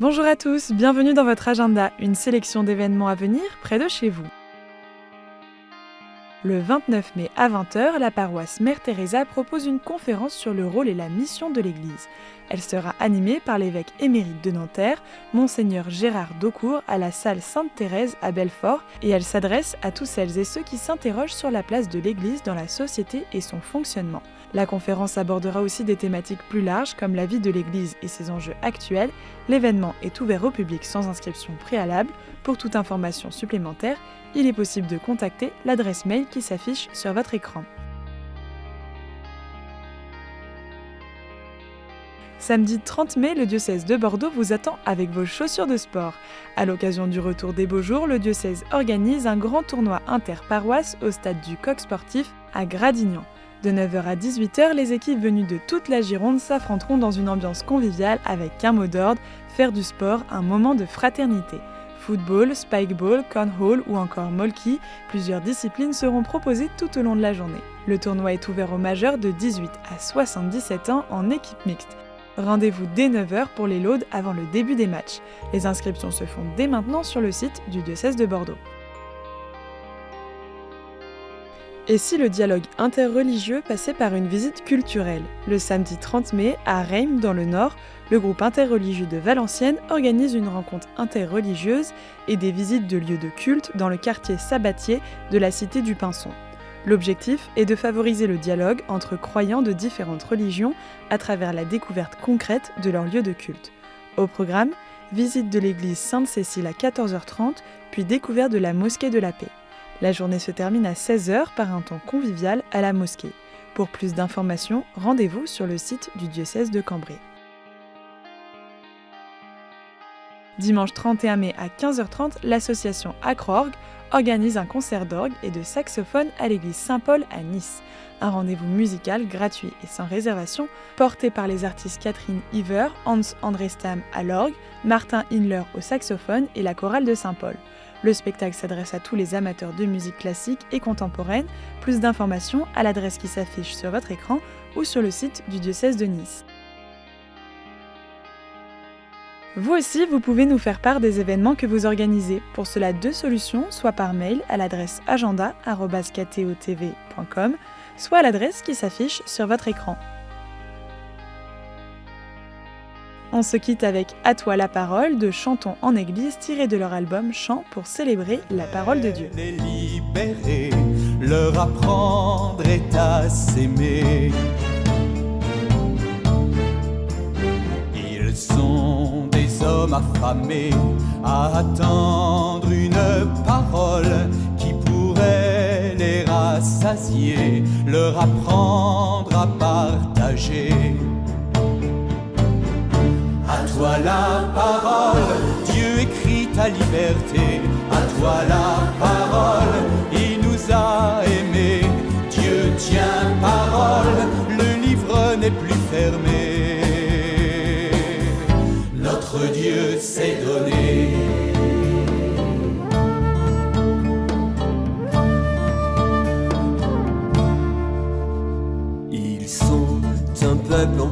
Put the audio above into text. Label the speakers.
Speaker 1: Bonjour à tous, bienvenue dans votre agenda, une sélection d'événements à venir près de chez vous. Le 29 mai à 20h, la paroisse Mère Teresa propose une conférence sur le rôle et la mission de l'Église. Elle sera animée par l'évêque émérite de Nanterre, Monseigneur Gérard Daucourt, à la salle Sainte-Thérèse à Belfort, et elle s'adresse à tous celles et ceux qui s'interrogent sur la place de l'Église dans la société et son fonctionnement. La conférence abordera aussi des thématiques plus larges comme la vie de l'Église et ses enjeux actuels. L'événement est ouvert au public sans inscription préalable. Pour toute information supplémentaire, il est possible de contacter l'adresse mail qui s'affiche sur votre écran. Samedi 30 mai, le diocèse de Bordeaux vous attend avec vos chaussures de sport. À l'occasion du retour des beaux jours, le diocèse organise un grand tournoi inter-paroisse au stade du Coq Sportif à Gradignan. De 9h à 18h, les équipes venues de toute la Gironde s'affronteront dans une ambiance conviviale avec un mot d'ordre, faire du sport un moment de fraternité. Football, spikeball, cornhole ou encore molki, plusieurs disciplines seront proposées tout au long de la journée. Le tournoi est ouvert aux majeurs de 18 à 77 ans en équipe mixte. Rendez-vous dès 9h pour les laudes avant le début des matchs. Les inscriptions se font dès maintenant sur le site du diocèse de Bordeaux. Et si le dialogue interreligieux passait par une visite culturelle ? Le samedi 30 mai, à Reims, dans le Nord, le groupe interreligieux de Valenciennes organise une rencontre interreligieuse et des visites de lieux de culte dans le quartier sabbatier de la cité du Pinson. L'objectif est de favoriser le dialogue entre croyants de différentes religions à travers la découverte concrète de leurs lieux de culte. Au programme, visite de l'église Sainte-Cécile à 14h30, puis découverte de la mosquée de la Paix. La journée se termine à 16h par un temps convivial à la mosquée. Pour plus d'informations, rendez-vous sur le site du diocèse de Cambrai. Dimanche 31 mai à 15h30, l'association Acroorg organise un concert d'orgue et de saxophone à l'église Saint-Paul à Nice. Un rendez-vous musical gratuit et sans réservation, porté par les artistes Catherine Hiver, Hans Andrestam à l'orgue, Martin Hindler au saxophone et la chorale de Saint-Paul. Le spectacle s'adresse à tous les amateurs de musique classique et contemporaine. Plus d'informations à l'adresse qui s'affiche sur votre écran ou sur le site du diocèse de Nice. Vous aussi, vous pouvez nous faire part des événements que vous organisez. Pour cela, deux solutions, soit par mail à l'adresse agenda@ktotv.com, soit à l'adresse qui s'affiche sur votre écran. On se quitte avec À toi la parole de Chantons en Église tiré de leur album Chants pour célébrer la parole de Dieu.
Speaker 2: Les libérer, leur apprendre est à s'aimer. Ils sont des hommes affamés à attendre une parole qui pourrait les rassasier, leur apprendre à partager. À toi la parole, Dieu écrit ta liberté. À toi la parole, il nous a aimés. Dieu tient parole, le livre n'est plus fermé. Notre Dieu s'est donné. Ils sont un peuple en